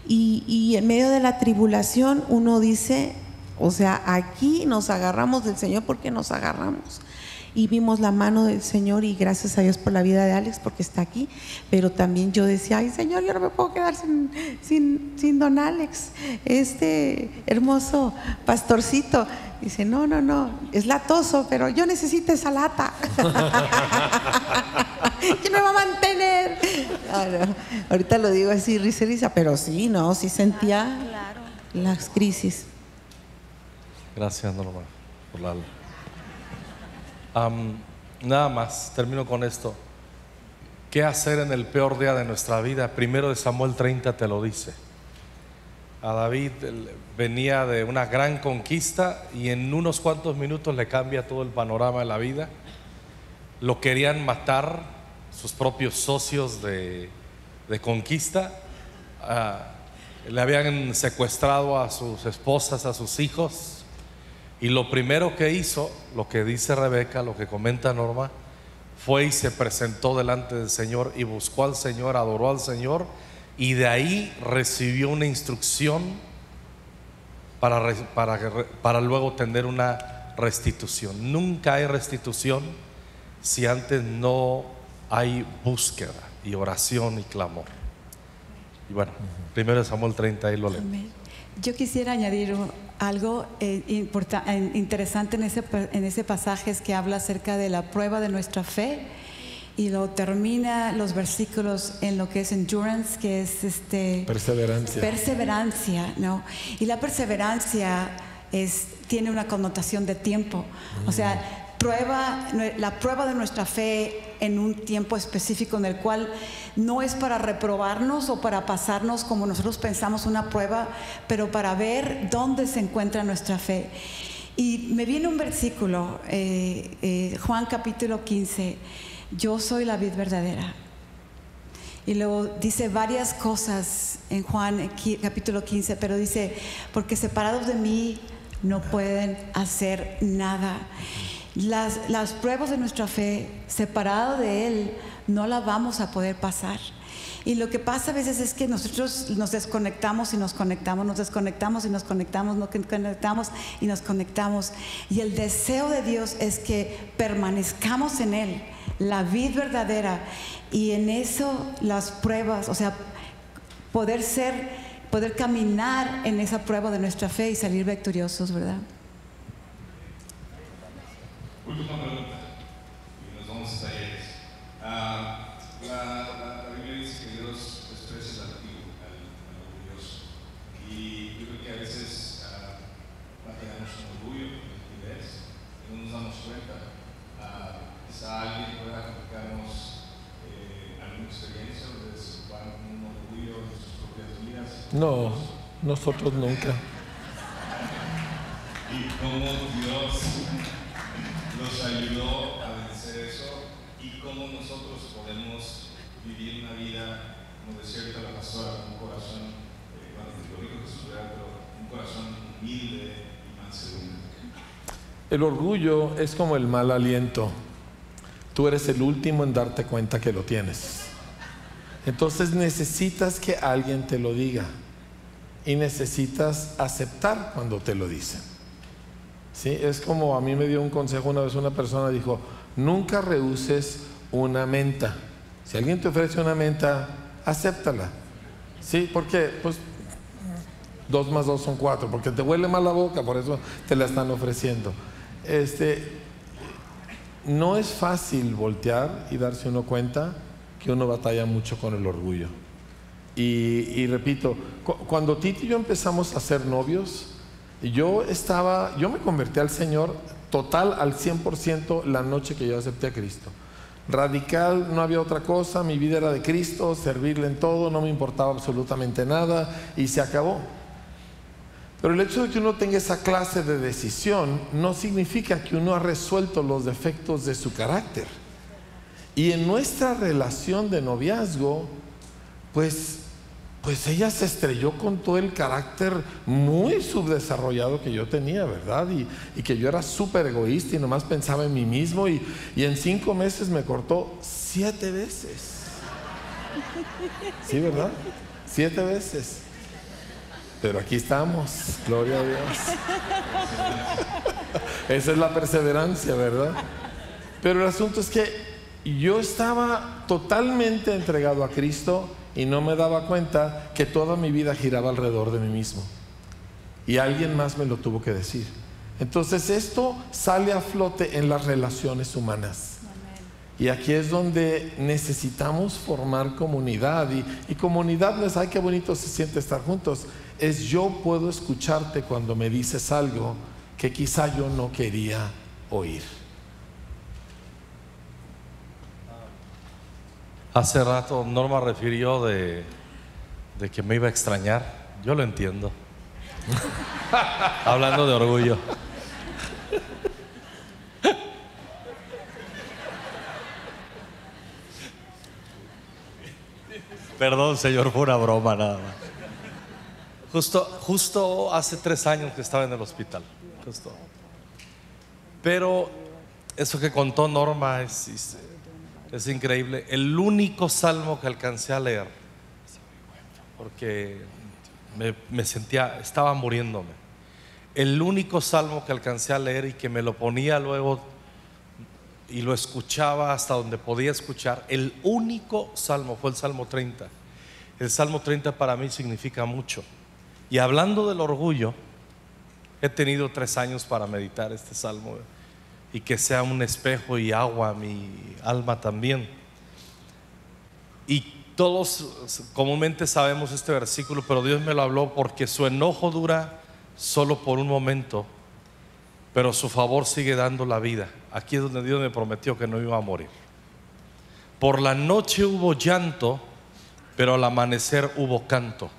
Y en medio de la tribulación uno dice, aquí nos agarramos del Señor porque nos agarramos. Y vimos la mano del Señor, y gracias a Dios por la vida de Alex porque está aquí. Pero también yo decía: ay, Señor, yo no me puedo quedar sin don Alex, este hermoso pastorcito. Dice: no, es latoso, pero yo necesito esa lata. ¿Quién me va a mantener? No. Ahorita lo digo así, risa, pero sí sentía las crisis. Gracias, Norma, por la... nada más, termino con esto. ¿Qué hacer en el peor día de nuestra vida? Primero de Samuel 30 te lo dice. A David venía de una gran conquista y en unos cuantos minutos le cambia todo el panorama de la vida. Lo querían matar sus propios socios de conquista. Le habían secuestrado a sus esposas, a sus hijos. Y lo primero que hizo, lo que dice Rebeca, lo que comenta Norma, fue y se presentó delante del Señor y buscó al Señor, adoró al Señor, y de ahí recibió una instrucción para luego tener una restitución. Nunca hay restitución si antes no hay búsqueda y oración y clamor. Y bueno, primero de Samuel 30, ahí lo leo. Yo quisiera añadir algo interesante en ese pasaje, es que habla acerca de la prueba de nuestra fe, y lo termina los versículos en lo que es endurance, que es perseverancia, ¿no? Y la perseverancia tiene una connotación de tiempo. O sea, la prueba de nuestra fe en un tiempo específico, en el cual no es para reprobarnos o para pasarnos como nosotros pensamos una prueba, pero para ver dónde se encuentra nuestra fe. Y me viene un versículo, Juan capítulo 15, yo soy la vid verdadera. Y luego dice varias cosas en Juan capítulo 15, pero dice: porque separados de mí no pueden hacer nada. Las pruebas de nuestra fe, separado de Él, no la vamos a poder pasar. Y lo que pasa a veces es que nosotros nos desconectamos y nos conectamos, nos desconectamos y nos conectamos, nos conectamos y nos conectamos. Y el deseo de Dios es que permanezcamos en Él, la vid verdadera, y en eso las pruebas, o sea, poder caminar en esa prueba de nuestra fe y salir victoriosos, ¿verdad? Última pregunta, y nos vamos a talleres. La Biblia dice que Dios desprecia al altivo, al orgulloso. Y yo creo que a veces tenemos un orgullo, altivez, y no nos damos cuenta. Quizá alguien pueda complicarnos alguna experiencia donde se ocupan un orgullo en sus propias vidas. No, nosotros nunca. Y cómo Dios nos ayudó a vencer eso, y cómo nosotros podemos vivir una vida, como decía ahorita la pastora, con un corazón, lo dijo Jesús, pero un corazón humilde y mansedumbre. El orgullo es como el mal aliento. Tú eres el último en darte cuenta que lo tienes. Entonces necesitas que alguien te lo diga y necesitas aceptar cuando te lo dicen. ¿Sí? Es como a mí me dio un consejo una vez una persona, dijo: nunca rehuses una menta. Si alguien te ofrece una menta, acéptala. ¿Sí? Porque pues 2 más 2 son 4, porque te huele mal la boca, por eso te la están ofreciendo. No es fácil voltear y darse uno cuenta que uno batalla mucho con el orgullo. Y repito, cuando Titi y yo empezamos a ser novios, yo me convertí al Señor total al 100% la noche que yo acepté a Cristo. Radical, no había otra cosa, mi vida era de Cristo, servirle en todo, no me importaba absolutamente nada y se acabó. Pero el hecho de que uno tenga esa clase de decisión no significa que uno ha resuelto los defectos de su carácter. Y en nuestra relación de noviazgo, pues ella se estrelló con todo el carácter muy subdesarrollado que yo tenía, ¿verdad? Y que yo era súper egoísta y nomás pensaba en mí mismo, y en 5 meses me cortó 7 veces. ¿Sí, verdad? 7 veces. Pero aquí estamos, gloria a Dios. Esa es la perseverancia, ¿verdad? Pero el asunto es que yo estaba totalmente entregado a Cristo y no me daba cuenta que toda mi vida giraba alrededor de mí mismo. Y alguien más me lo tuvo que decir. Entonces esto sale a flote en las relaciones humanas. Y aquí es donde necesitamos formar comunidad. Y comunidad no es: ay, qué bonito se siente estar juntos. Es: yo puedo escucharte cuando me dices algo que quizá yo no quería oír. Hace rato Norma refirió de que me iba a extrañar. Yo lo entiendo. Hablando de orgullo. Perdón, señor, fue una broma nada más. Justo hace 3 años que estaba en el hospital. Justo. Pero eso que contó Norma es increíble. El único salmo que alcancé a leer, porque me sentía, estaba muriéndome. El único salmo que alcancé a leer y que me lo ponía luego y lo escuchaba hasta donde podía escuchar, el único salmo fue el Salmo 30. El Salmo 30 para mí significa mucho. Y hablando del orgullo, he tenido 3 años para meditar este salmo y que sea un espejo y agua a mi alma también. Y todos comúnmente sabemos este versículo, pero Dios me lo habló: porque su enojo dura solo por un momento, pero su favor sigue dando la vida. Aquí es donde Dios me prometió que no iba a morir. Por la noche hubo llanto, pero al amanecer hubo canto.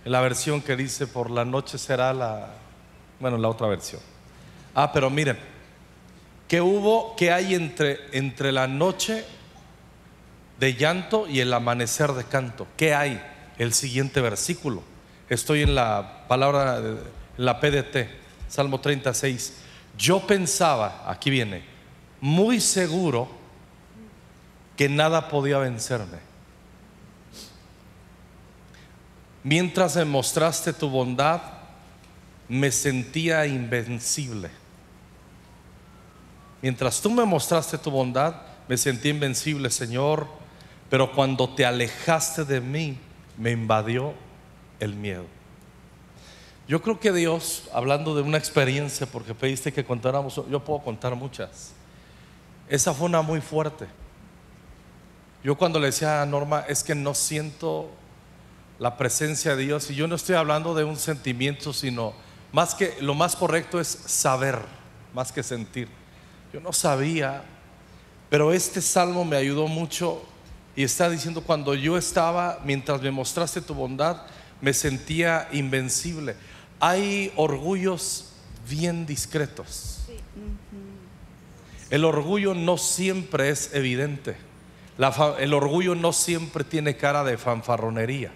En la versión que dice por la noche será la otra versión. Pero miren, ¿qué hay entre la noche de llanto y el amanecer de canto? ¿Qué hay? El siguiente versículo. Estoy en la palabra, en la PDT, Salmo 36. Yo pensaba, aquí viene, muy seguro que nada podía vencerme. Mientras me mostraste tu bondad, me sentía invencible. Mientras tú me mostraste tu bondad, me sentí invencible, Señor. Pero cuando te alejaste de mí, me invadió el miedo. Yo creo que Dios, hablando de una experiencia, porque pediste que contáramos, yo puedo contar muchas. Esa fue una muy fuerte. Yo cuando le decía a Norma, es que no siento la presencia de Dios, y yo no estoy hablando de un sentimiento, sino más que lo más correcto es saber, más que sentir. Yo no sabía, pero este salmo me ayudó mucho y está diciendo: cuando yo estaba, mientras me mostraste tu bondad, me sentía invencible. Hay orgullos bien discretos. El orgullo no siempre es evidente. El orgullo no siempre tiene cara de fanfarronería.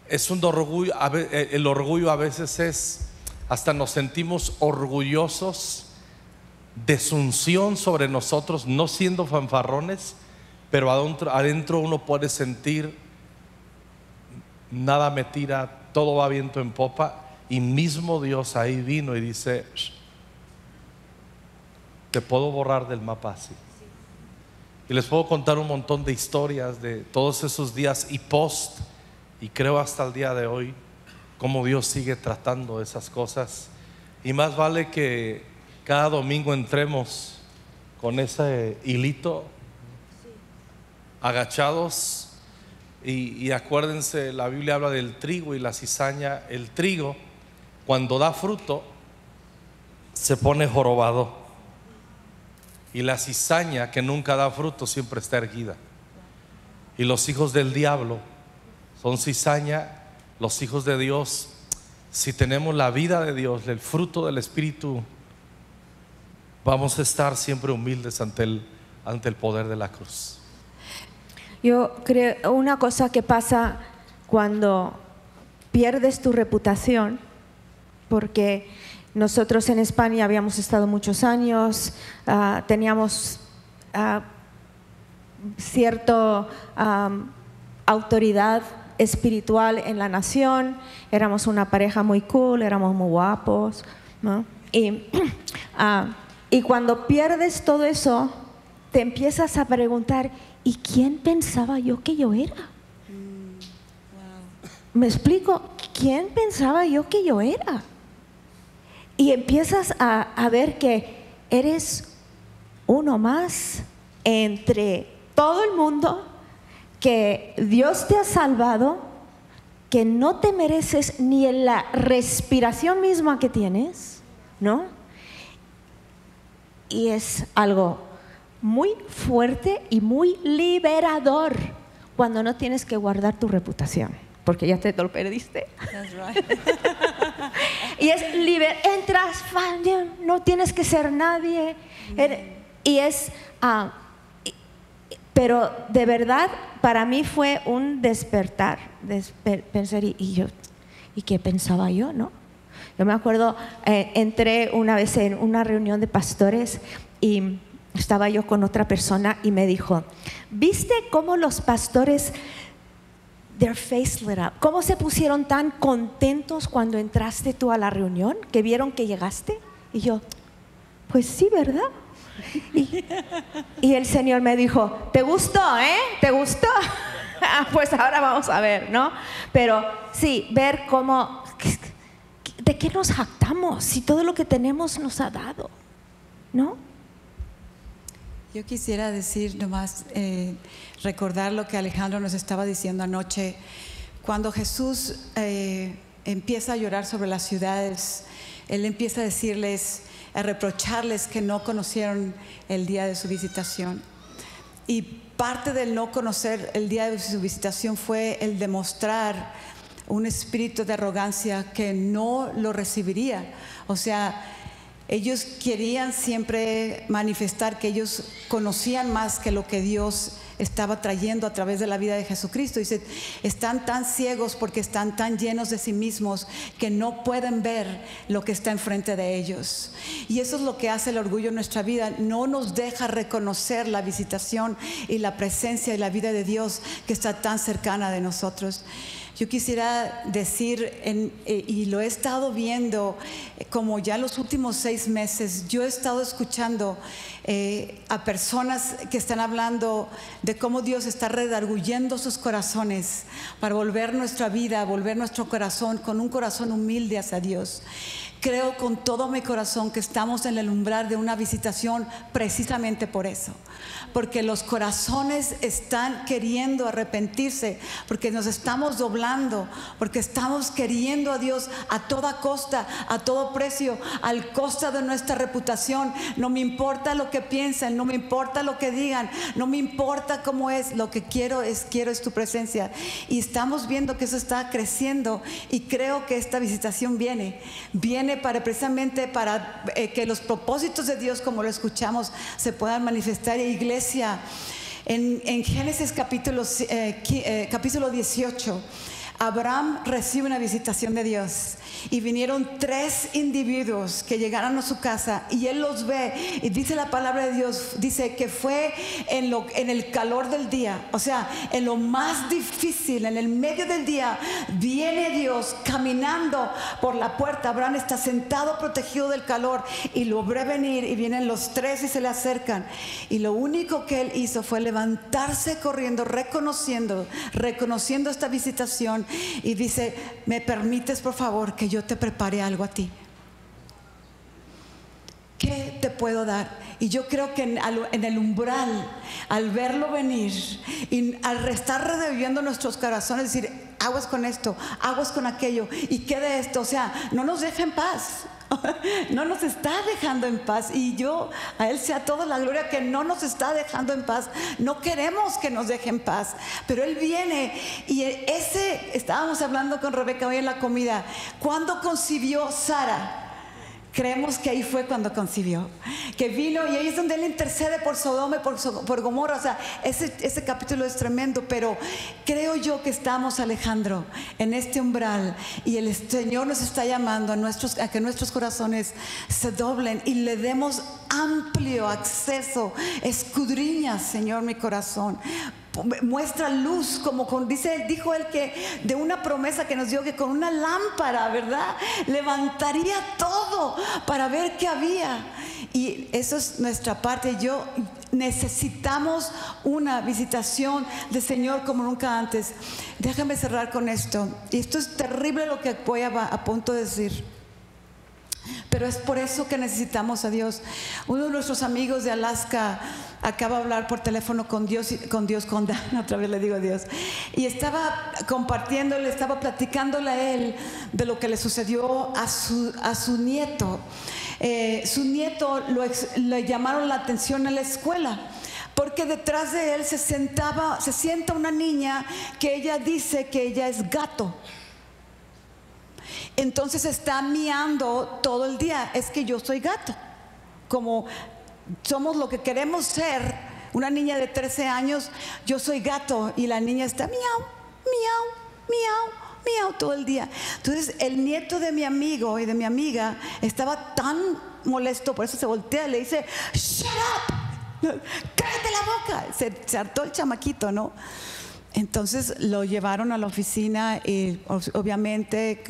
Es un orgullo, el orgullo a veces es, hasta nos sentimos orgullosos desunción sobre nosotros, no siendo fanfarrones, pero adentro uno puede sentir: nada me tira, todo va viento en popa. Y mismo Dios ahí vino y dice: te puedo borrar del mapa así. Y les puedo contar un montón de historias de todos esos días y post, y creo hasta el día de hoy cómo Dios sigue tratando esas cosas. Y más vale que cada domingo entremos con ese hilito, agachados. Y acuérdense, la Biblia habla del trigo y la cizaña. El trigo, cuando da fruto, se pone jorobado, y la cizaña, que nunca da fruto, siempre está erguida. Y los hijos del diablo son cizaña. Los hijos de Dios, si tenemos la vida de Dios, el fruto del Espíritu, vamos a estar siempre humildes ante el poder de la cruz. Yo creo una cosa que pasa cuando pierdes tu reputación, porque nosotros en España habíamos estado muchos años, teníamos cierta autoridad espiritual en la nación, éramos una pareja muy cool, éramos muy guapos, ¿no? Y cuando pierdes todo eso, te empiezas a preguntar: ¿y quién pensaba yo que yo era? ¿Me explico? ¿Quién pensaba yo que yo era? Y empiezas a ver que eres uno más entre todo el mundo, que Dios te ha salvado, que no te mereces ni en la respiración misma que tienes, ¿no? Y es algo muy fuerte y muy liberador cuando no tienes que guardar tu reputación, porque ya te lo perdiste. That's right. Y es entras, no tienes que ser nadie. Y es, pero de verdad para mí fue un despertar, pensar, ¿y qué pensaba yo, no? Yo me acuerdo, entré una vez en una reunión de pastores y estaba yo con otra persona y me dijo: ¿viste cómo los pastores, their face lit up, cómo se pusieron tan contentos cuando entraste tú a la reunión, que vieron que llegaste? Y yo: pues sí, ¿verdad? Y el Señor me dijo: ¿te gustó, ¿te gustó? Pues ahora vamos a ver, ¿no? Pero sí, ver cómo, ¿de qué nos jactamos si todo lo que tenemos nos ha dado, ¿no? Yo quisiera decir nomás, recordar lo que Alejandro nos estaba diciendo anoche. Cuando Jesús empieza a llorar sobre las ciudades, Él empieza a decirles, a reprocharles que no conocieron el día de su visitación. Y parte del no conocer el día de su visitación fue el demostrar un espíritu de arrogancia que no lo recibiría. O sea, ellos querían siempre manifestar que ellos conocían más que lo que Dios estaba trayendo a través de la vida de Jesucristo. Dice, están tan ciegos porque están tan llenos de sí mismos que no pueden ver lo que está enfrente de ellos. Y eso es lo que hace el orgullo en nuestra vida. No nos deja reconocer la visitación y la presencia y la vida de Dios que está tan cercana de nosotros. Yo quisiera decir, y lo he estado viendo como ya los últimos 6 meses, yo he estado escuchando a personas que están hablando de cómo Dios está redarguyendo sus corazones para volver nuestra vida, volver nuestro corazón con un corazón humilde hacia Dios. Creo con todo mi corazón que estamos en el umbral de una visitación precisamente por eso, porque los corazones están queriendo arrepentirse, porque nos estamos doblando, porque estamos queriendo a Dios a toda costa, a todo precio, al costa de nuestra reputación. No me importa lo que piensen, no me importa lo que digan, no me importa cómo es, lo que quiero es tu presencia. Y estamos viendo que eso está creciendo, y creo que esta visitación viene precisamente para que los propósitos de Dios, como lo escuchamos, se puedan manifestar. Iglesia, en Génesis capítulo 18 Abraham recibe una visitación de Dios y vinieron 3 individuos que llegaron a su casa y él los ve y dice la palabra de Dios, dice que fue en el calor del día, o sea, en lo más difícil, en el medio del día, viene Dios caminando por la puerta. Abraham está sentado protegido del calor y lo ve venir y vienen los 3 y se le acercan y lo único que él hizo fue levantarse corriendo, reconociendo esta visitación y dice: ¿me permites por favor que yo te prepare algo a ti? ¿Qué te puedo dar? Y yo creo que en el umbral, al verlo venir y al estar reviviendo nuestros corazones, decir: aguas con esto, aguas con aquello, y qué de esto, o sea, no nos deja en paz. No nos está dejando en paz, y a Él sea toda la gloria que no nos está dejando en paz. No queremos que nos deje en paz, pero Él viene. Y estábamos hablando con Rebeca hoy en la comida, ¿cuándo concibió Sara? Creemos que ahí fue cuando concibió, que vino, y ahí es donde Él intercede por Sodoma y por Gomorra. O sea, ese capítulo es tremendo, pero creo yo que estamos, Alejandro, en este umbral, y el Señor nos está llamando a que nuestros corazones se doblen y le demos amplio acceso. Escudriña, Señor, mi corazón. Muestra luz, dijo Él, que de una promesa que nos dio, que con una lámpara, ¿verdad?, levantaría todo para ver qué había. Y eso es nuestra parte. Necesitamos una visitación del Señor como nunca antes. Déjame cerrar con esto, y esto es terrible lo que voy a punto de decir, pero es por eso que necesitamos a Dios. Uno de nuestros amigos de Alaska acaba de hablar por teléfono con Dan, otra vez le digo Dios, y estaba compartiéndole, estaba platicándole a él de lo que le sucedió a su nieto. Su nieto le llamaron la atención en la escuela, porque detrás de él se sienta una niña que ella dice que ella es gato. Entonces está miando todo el día. Es que yo soy gato. Como somos lo que queremos ser, una niña de 13 años, yo soy gato, y la niña está miau, miau, miau, miau todo el día. Entonces el nieto de mi amigo y de mi amiga estaba tan molesto, por eso se voltea y le dice: shut up, cállate la boca. Se hartó el chamaquito, ¿no? Entonces lo llevaron a la oficina, y obviamente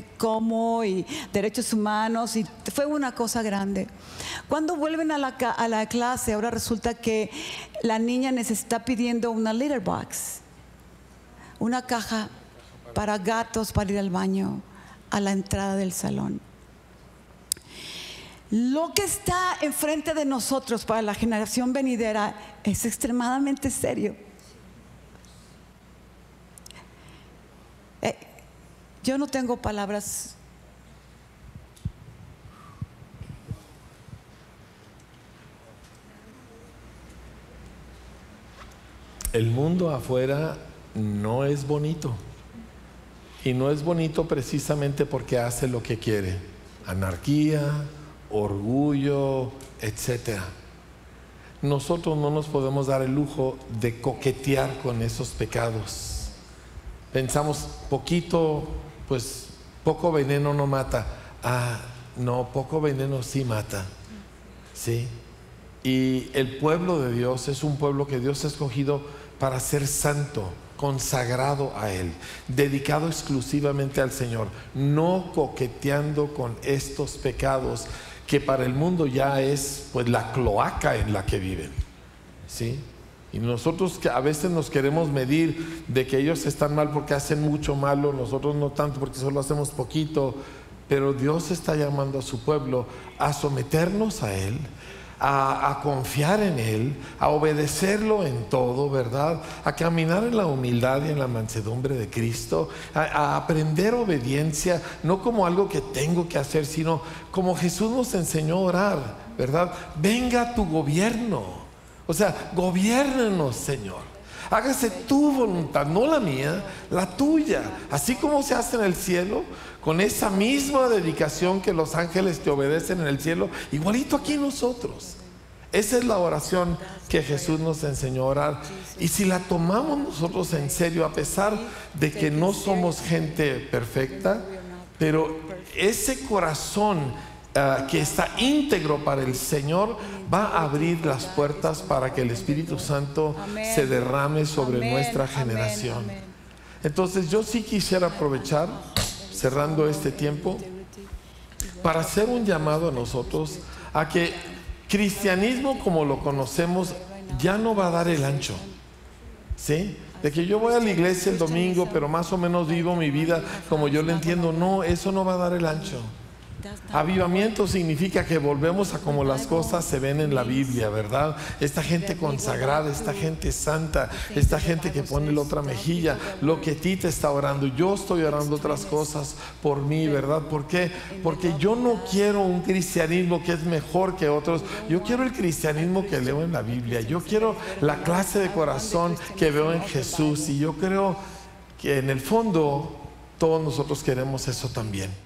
y derechos humanos, y fue una cosa grande. Cuando vuelven a la clase, ahora resulta que la niña está pidiendo una litter box, una caja para gatos para ir al baño a la entrada del salón. Lo que está enfrente de nosotros para la generación venidera es extremadamente serio. Yo no tengo palabras. El mundo afuera no es bonito, y no es bonito precisamente porque hace lo que quiere: anarquía, orgullo, etc. Nosotros no nos podemos dar el lujo de coquetear con esos pecados. Pensamos, pues poco veneno no mata. No, poco veneno sí mata, ¿sí? Y el pueblo de Dios es un pueblo que Dios ha escogido para ser santo, consagrado a Él, dedicado exclusivamente al Señor, no coqueteando con estos pecados que para el mundo ya es pues la cloaca en la que viven, ¿sí? Y nosotros que a veces nos queremos medir de que ellos están mal porque hacen mucho malo, nosotros no tanto porque solo hacemos poquito. Pero Dios está llamando a su pueblo a someternos a Él, a confiar en Él, a obedecerlo en todo, ¿verdad? A caminar en la humildad y en la mansedumbre de Cristo, a aprender obediencia, no como algo que tengo que hacer, sino como Jesús nos enseñó a orar, ¿verdad? Venga tu gobierno. O sea, gobiérnanos, Señor. Hágase tu voluntad, no la mía, la tuya. Así como se hace en el cielo, con esa misma dedicación que los ángeles te obedecen en el cielo, igualito aquí nosotros. Esa es la oración que Jesús nos enseñó a orar. Y si la tomamos nosotros en serio, a pesar de que no somos gente perfecta, pero ese corazón que está íntegro para el Señor va a abrir las puertas para que el Espíritu Santo se derrame sobre nuestra generación. Entonces yo sí quisiera aprovechar, cerrando este tiempo, para hacer un llamado a nosotros a que cristianismo como lo conocemos ya no va a dar el ancho, ¿sí? De que yo voy a la iglesia el domingo, pero más o menos vivo mi vida como yo la entiendo. No, eso no va a dar el ancho. Avivamiento significa que volvemos a como las cosas se ven en la Biblia, ¿verdad? Esta gente consagrada, esta gente santa, esta gente que pone la otra mejilla, lo que Tita está orando, yo estoy orando otras cosas por mí, ¿verdad? ¿Por qué? Porque yo no quiero un cristianismo que es mejor que otros. Yo quiero el cristianismo que leo en la Biblia. Yo quiero la clase de corazón que veo en Jesús, y yo creo que en el fondo todos nosotros queremos eso también.